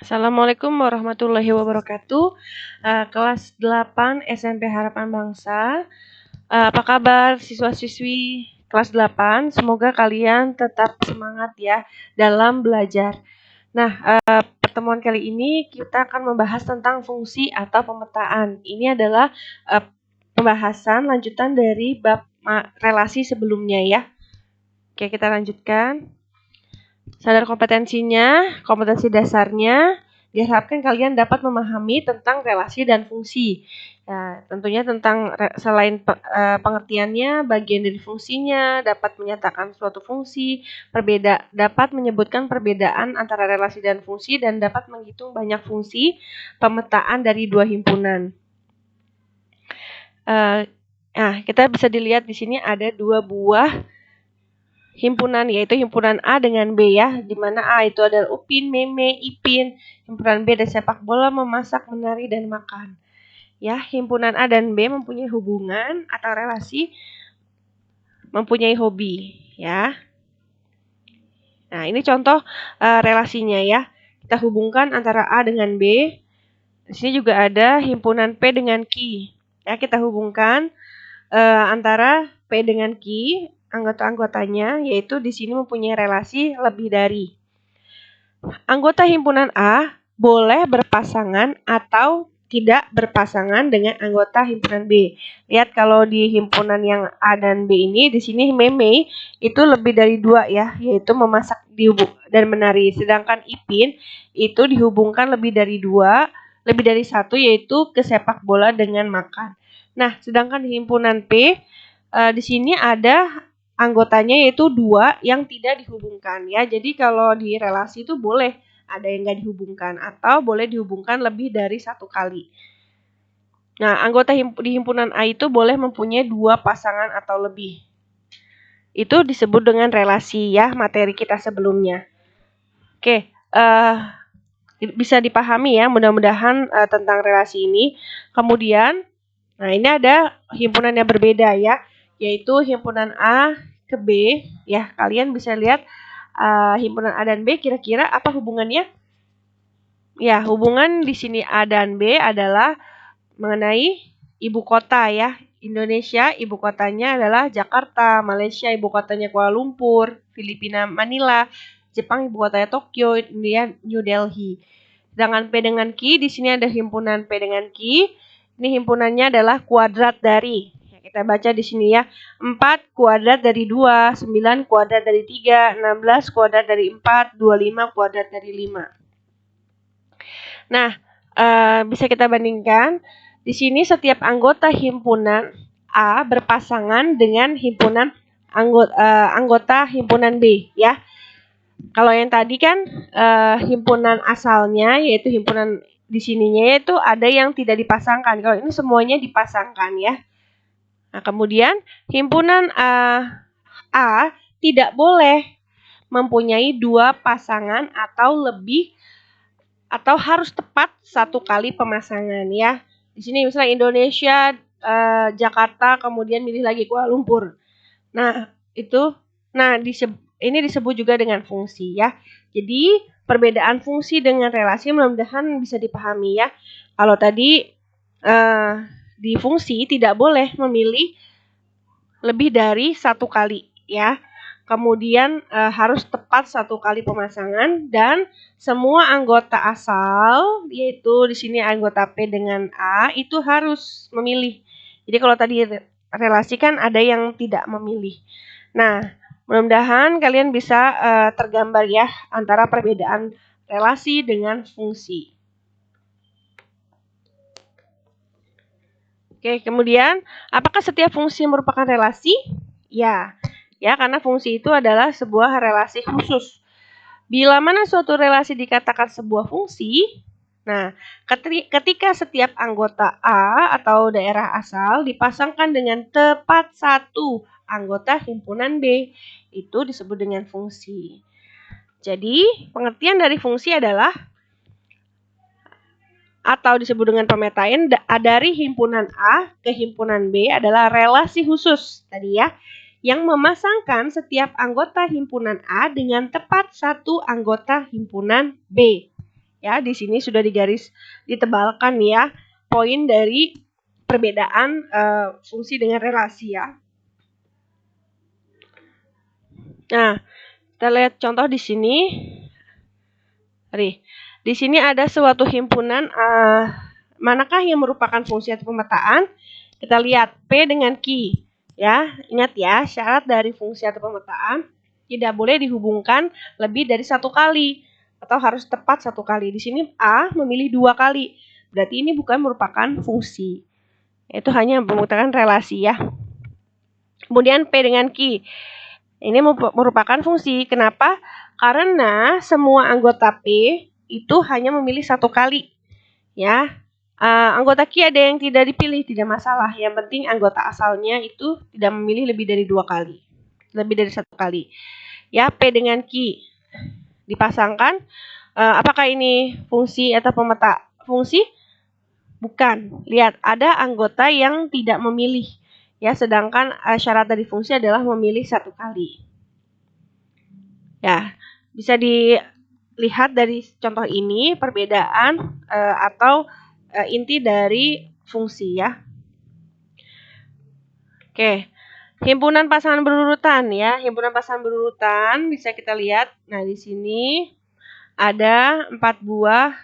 Assalamualaikum warahmatullahi wabarakatuh. Kelas 8 SMP Harapan Bangsa. Apa kabar siswa-siswi kelas 8? Semoga kalian tetap semangat ya dalam belajar. Nah, pertemuan kali ini kita akan membahas tentang fungsi atau pemetaan. Ini adalah pembahasan lanjutan dari bab relasi sebelumnya ya. Oke, kita lanjutkan. Sadar kompetensinya, kompetensi dasarnya, diharapkan kalian dapat memahami tentang relasi dan fungsi. Ya, tentunya tentang selain pengertiannya, bagian dari fungsinya, dapat menyatakan suatu fungsi, dapat menyebutkan perbedaan antara relasi dan fungsi, dan dapat menghitung banyak fungsi, pemetaan dari dua himpunan. Kita bisa dilihat di sini ada dua buah himpunan, yaitu himpunan A dengan B ya, di mana A itu adalah Upin, Meme, Ipin, himpunan B ada sepak bola, memasak, menari, dan makan. Ya, himpunan A dan B mempunyai hubungan atau relasi, mempunyai hobi ya. Nah, ini contoh relasinya ya. Kita hubungkan antara A dengan B. Di sini juga ada himpunan P dengan Q. Ya, kita hubungkan antara P dengan Q. Anggota-anggotanya, yaitu di sini mempunyai relasi lebih dari. Anggota himpunan A boleh berpasangan atau tidak berpasangan dengan anggota himpunan B. Lihat kalau di himpunan yang A dan B ini, di sini Meme itu lebih dari 2 ya, yaitu memasak dan menari. Sedangkan Ipin itu dihubungkan lebih dari 2, lebih dari 1, yaitu ke sepak bola dengan makan. Nah, sedangkan di himpunan P, di sini ada anggotanya yaitu 2 yang tidak dihubungkan ya. Jadi kalau di relasi itu boleh ada yang nggak dihubungkan atau boleh dihubungkan lebih dari 1 kali. Nah, anggota di himpunan A itu boleh mempunyai 2 pasangan atau lebih. Itu disebut dengan relasi ya, materi kita sebelumnya. Oke, bisa dipahami ya mudah-mudahan tentang relasi ini. Kemudian, nah ini ada himpunan yang berbeda ya, yaitu himpunan A ke B ya. Kalian bisa lihat himpunan A dan B kira-kira apa hubungannya? Ya, hubungan di sini A dan B adalah mengenai ibu kota ya. Indonesia ibu kotanya adalah Jakarta, Malaysia ibu kotanya Kuala Lumpur, Filipina Manila, Jepang ibu kotanya Tokyo, India New Delhi. Sedangkan P dengan Q, di sini ada himpunan P dengan Q. Ini himpunannya adalah kuadrat dari. Kita baca di sini ya. 4 kuadrat dari 2, 9 kuadrat dari 3, 16 kuadrat dari 4, 25 kuadrat dari 5. Nah, bisa kita bandingkan. Di sini setiap anggota himpunan A berpasangan dengan anggota himpunan B ya. Kalau yang tadi kan himpunan asalnya, yaitu himpunan di sininya itu ada yang tidak dipasangkan. Kalau ini semuanya dipasangkan ya. Nah, kemudian himpunan A tidak boleh mempunyai 2 pasangan atau lebih, atau harus tepat 1 kali pemasangan ya. Di sini misalnya Indonesia, Jakarta, kemudian milih lagi Kuala Lumpur. Nah, ini disebut juga dengan fungsi ya. Jadi perbedaan fungsi dengan relasi mudah-mudahan bisa dipahami ya. Kalau tadi di fungsi tidak boleh memilih lebih dari 1 kali ya. Kemudian harus tepat 1 kali pemasangan, dan semua anggota asal, yaitu di sini anggota P dengan A itu harus memilih. Jadi kalau tadi relasi kan ada yang tidak memilih. Nah, mudah-mudahan kalian bisa tergambar ya antara perbedaan relasi dengan fungsi. Oke, kemudian apakah setiap fungsi merupakan relasi? Ya, karena fungsi itu adalah sebuah relasi khusus. Bila mana suatu relasi dikatakan sebuah fungsi, nah, ketika setiap anggota A atau daerah asal dipasangkan dengan tepat 1 anggota himpunan B, itu disebut dengan fungsi. Jadi, pengertian dari fungsi adalah, atau disebut dengan pemetaan, dari himpunan A ke himpunan B adalah relasi khusus tadi ya, yang memasangkan setiap anggota himpunan A dengan tepat 1 anggota himpunan B. Ya, di sini sudah ditebalkan ya poin dari perbedaan fungsi dengan relasi ya. Nah, kita lihat contoh di sini. Di sini ada suatu himpunan, manakah yang merupakan fungsi atau pemetaan? Kita lihat P dengan Q. Ya, ingat ya, syarat dari fungsi atau pemetaan tidak boleh dihubungkan lebih dari 1 kali atau harus tepat 1 kali. Di sini A memilih 2 kali. Berarti ini bukan merupakan fungsi. Itu hanya merupakan relasi ya. Kemudian P dengan Q. Ini merupakan fungsi. Kenapa? Karena semua anggota P itu hanya memilih 1 kali. Ya, anggota Q ada yang tidak dipilih, tidak masalah. Yang penting anggota asalnya itu tidak memilih lebih dari 2 kali. Lebih dari 1 kali. Ya, P dengan Q dipasangkan. Apakah ini fungsi atau pemeta? Fungsi? Bukan. Lihat, ada anggota yang tidak memilih. Ya, sedangkan syarat dari fungsi adalah memilih 1 kali. Ya, bisa dilihat dari contoh ini perbedaan atau inti dari fungsi ya. Oke, himpunan pasangan berurutan ya. Himpunan pasangan berurutan bisa kita lihat. Nah, di sini ada 3 buah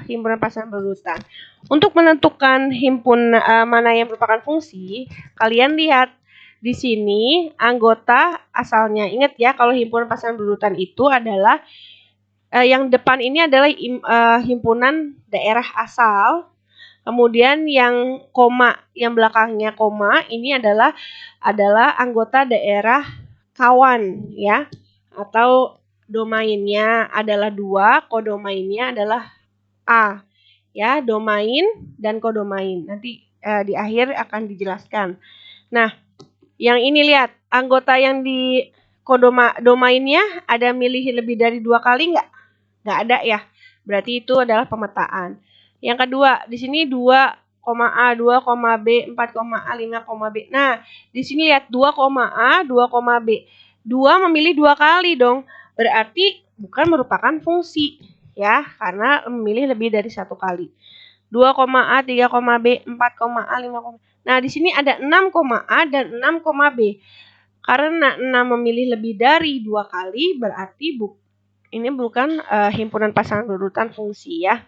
himpunan pasangan berurutan. Untuk menentukan mana yang merupakan fungsi, kalian lihat di sini anggota asalnya. Ingat ya, kalau himpunan pasangan berurutan itu adalah yang depan ini adalah himpunan daerah asal. Kemudian yang koma, yang belakangnya koma ini adalah anggota daerah kawan ya, atau domainnya adalah 2, kodomainnya adalah A. Ya, domain dan kodomain. Nanti di akhir akan dijelaskan. Nah, yang ini lihat, anggota yang di domainnya ada milih lebih dari 2 kali nggak? Nggak ada ya. Berarti itu adalah pemetaan. Yang kedua, di sini 2,A, 2,B, 4,A, 5,B. Nah, di sini lihat 2,A, 2,B. 2 memilih 2 kali dong. Berarti bukan merupakan fungsi ya, karena memilih lebih dari 1 kali. 2,A, 3,B, 4,A, 5,B. Nah, di sini ada 6,A dan 6,B. Karena 6 memilih lebih dari 2 kali, berarti ini bukan himpunan pasangan berurutan fungsi ya.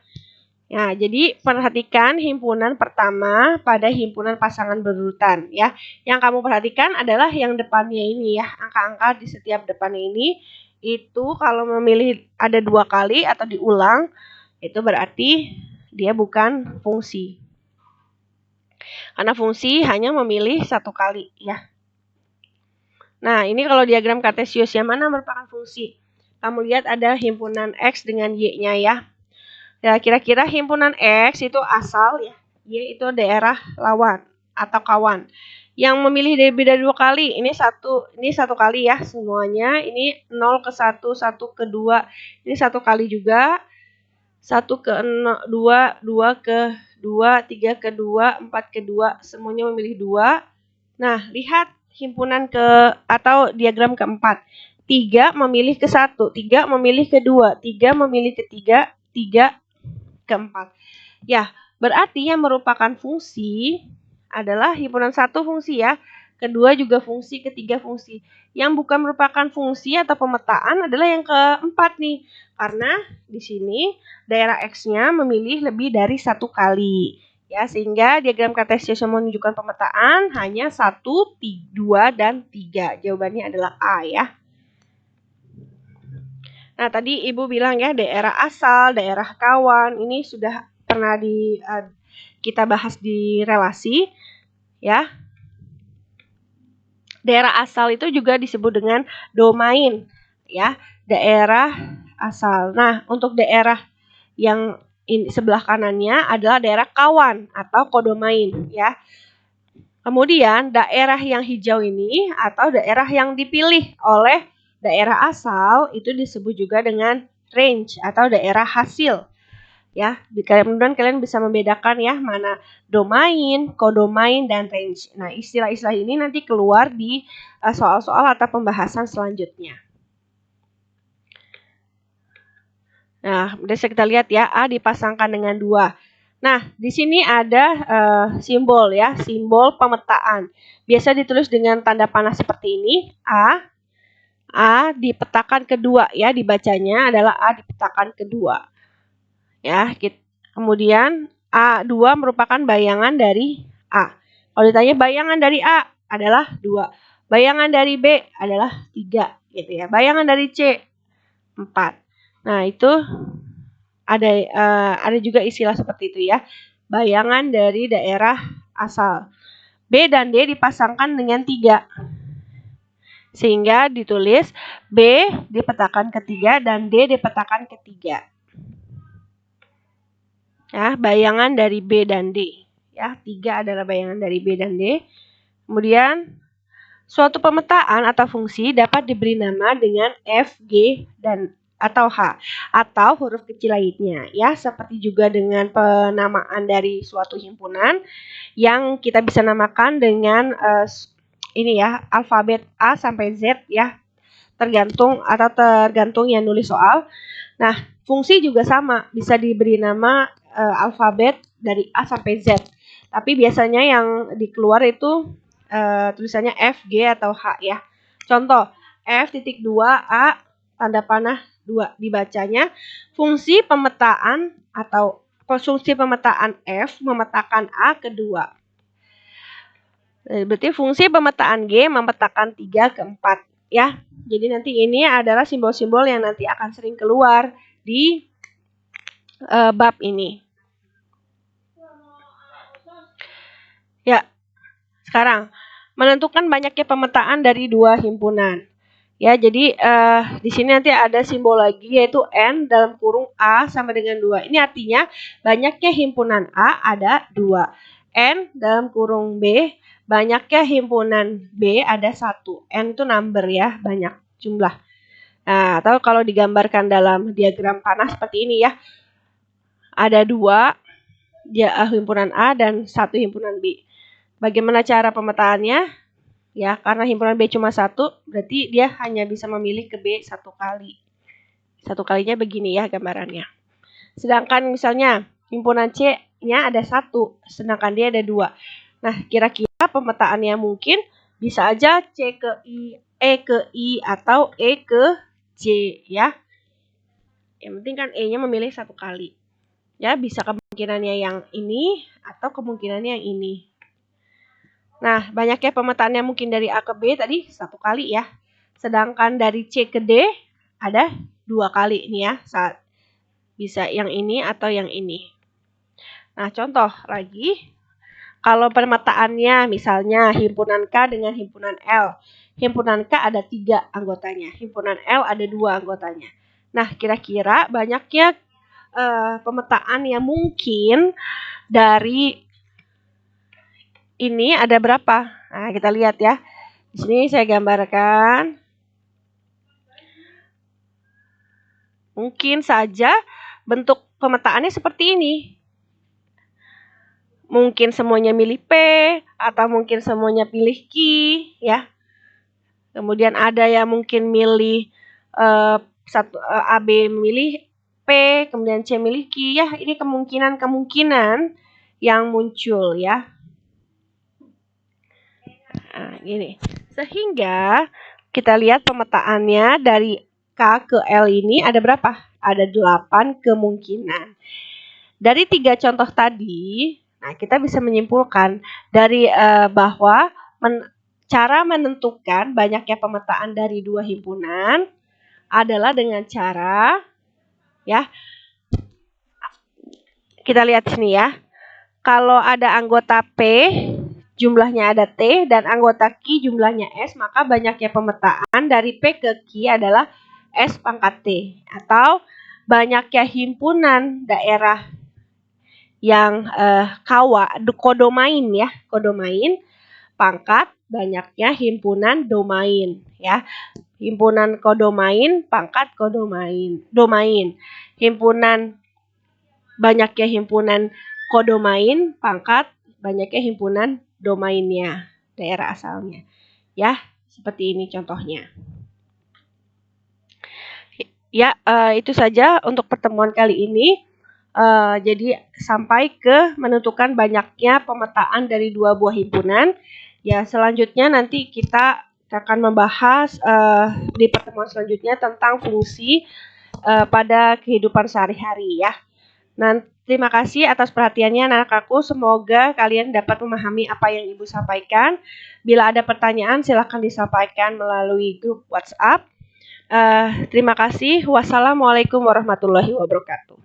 Nah, jadi perhatikan himpunan pertama pada himpunan pasangan berurutan ya. Yang kamu perhatikan adalah yang depannya ini ya. Angka-angka di setiap depannya ini itu kalau memilih ada 2 kali atau diulang, itu berarti dia bukan fungsi. Karena fungsi hanya memilih 1 kali ya. Nah, ini kalau diagram kartesius yang mana merupakan fungsi? Kamu lihat ada himpunan X dengan Y-nya ya. Ya, kira-kira himpunan X itu asal ya. Y itu daerah lawan atau kawan. Yang memilih lebih dari 2 kali, ini 1 kali ya semuanya. Ini 0 ke 1, 1 ke 2. Ini 1 kali juga. 1 ke 2, 2 ke 2, 3 ke 2, 4 ke 2. Semuanya memilih 2. Nah, lihat himpunan atau diagram keempat. 3 memilih ke 1, 3 memilih ke 2, 3 memilih ke 3, 3 ke 4. Ya, berarti yang merupakan fungsi adalah himpunan 1 fungsi ya. Kedua juga fungsi, ketiga fungsi. Yang bukan merupakan fungsi atau pemetaan adalah yang keempat nih. Karena di sini daerah X-nya memilih lebih dari 1 kali. Ya, sehingga diagram kartesius yang menunjukkan pemetaan hanya 1, 2, dan 3. Jawabannya adalah A ya. Nah, tadi Ibu bilang ya daerah asal, daerah kawan, ini sudah pernah kita bahas di relasi ya. Daerah asal itu juga disebut dengan domain ya, daerah asal. Nah, untuk daerah yang sebelah kanannya adalah daerah kawan atau kodomain ya. Kemudian daerah yang hijau ini atau daerah yang dipilih oleh daerah asal itu disebut juga dengan range atau daerah hasil. Ya, kemudian kalian bisa membedakan ya mana domain, kodomain, dan range. Nah, istilah-istilah ini nanti keluar di soal-soal atau pembahasan selanjutnya. Nah, bisa kita lihat ya, A dipasangkan dengan 2. Nah, di sini ada simbol ya, simbol pemetaan. Biasa ditulis dengan tanda panah seperti ini, A dipetakan kedua ya, dibacanya adalah A dipetakan kedua. Ya, kemudian A2 merupakan bayangan dari A. Kalau ditanya bayangan dari A adalah 2. Bayangan dari B adalah 3 gitu ya. Bayangan dari C 4. Nah, itu ada juga istilah seperti itu ya. Bayangan dari daerah asal. B dan D dipasangkan dengan 3. Sehingga ditulis B dipetakan ketiga dan D dipetakan ketiga. Ya, bayangan dari B dan D. Ya, 3 adalah bayangan dari B dan D. Kemudian suatu pemetaan atau fungsi dapat diberi nama dengan F, G, dan atau H atau huruf kecil lainnya ya, seperti juga dengan penamaan dari suatu himpunan yang kita bisa namakan dengan ini ya, alfabet A sampai Z ya, tergantung yang nulis soal. Nah, fungsi juga sama, bisa diberi nama alfabet dari A sampai Z. Tapi biasanya yang dikeluar itu tulisannya F, G, atau H ya. Contoh, F.2A tanda panah 2 dibacanya fungsi pemetaan atau fungsi pemetaan F memetakan A kedua. Berarti fungsi pemetaan G memetakan 3 ke 4 ya. Jadi nanti ini adalah simbol-simbol yang nanti akan sering keluar di bab ini. Ya, sekarang menentukan banyaknya pemetaan dari 2 himpunan. Ya, jadi di sini nanti ada simbol lagi yaitu N dalam kurung A sama dengan 2. Ini artinya banyaknya himpunan A ada 2. N dalam kurung B, banyaknya himpunan B ada 1. N itu number ya, banyak jumlah. Nah, atau kalau digambarkan dalam diagram panah seperti ini ya. Ada 2 himpunan A dan 1 himpunan B. Bagaimana cara pemetaannya? Ya, karena himpunan B cuma 1, berarti dia hanya bisa memilih ke B 1 kali. 1 kalinya begini ya gambarannya. Sedangkan misalnya himpunan C-nya ada 1, sedangkan dia ada 2. Nah, kira-kira pemetaannya mungkin bisa aja C ke I, E ke I, atau E ke J ya. Yang penting kan E-nya memilih 1 kali. Ya, bisa kemungkinannya yang ini atau kemungkinannya yang ini. Nah, banyaknya pemetaannya mungkin dari A ke B tadi 1 kali ya. Sedangkan dari C ke D ada 2 kali nih ya. Saat bisa yang ini atau yang ini. Nah, contoh lagi. Kalau pemetaannya misalnya himpunan K dengan himpunan L. Himpunan K ada 3 anggotanya. Himpunan L ada 2 anggotanya. Nah, kira-kira banyaknya pemetaan yang mungkin dari ini ada berapa? Nah, kita lihat ya. Di sini saya gambarkan. Mungkin saja bentuk pemetaannya seperti ini. Mungkin semuanya milih P, atau mungkin semuanya pilih Q, ya. Kemudian ada yang mungkin milih AB memilih P, kemudian C milih Q, ya. Ini kemungkinan yang muncul, ya. Nah, gini. Sehingga kita lihat pemetaannya dari K ke L ini ada berapa? Ada 8 kemungkinan. Dari 3 contoh tadi, nah kita bisa menyimpulkan dari bahwa cara menentukan banyaknya pemetaan dari 2 himpunan adalah dengan cara, ya, kita lihat sini ya. Kalau ada anggota P, jumlahnya ada T, dan anggota Q jumlahnya S, maka banyaknya pemetaan dari P ke Q adalah S pangkat T. Atau banyaknya himpunan daerah yang kodomain ya, kodomain pangkat banyaknya himpunan domain ya. Himpunan kodomain pangkat domain. Himpunan banyaknya himpunan kodomain pangkat banyaknya himpunan domainnya, daerah asalnya. Ya, seperti ini contohnya. Ya, itu saja untuk pertemuan kali ini. Jadi sampai ke menentukan banyaknya pemetaan dari 2 buah himpunan. Ya, selanjutnya nanti kita akan membahas di pertemuan selanjutnya tentang fungsi pada kehidupan sehari-hari ya. Nah, terima kasih atas perhatiannya anak-anakku. Semoga kalian dapat memahami apa yang Ibu sampaikan. Bila ada pertanyaan silahkan disampaikan melalui grup WhatsApp. Terima kasih. Wassalamualaikum warahmatullahi wabarakatuh.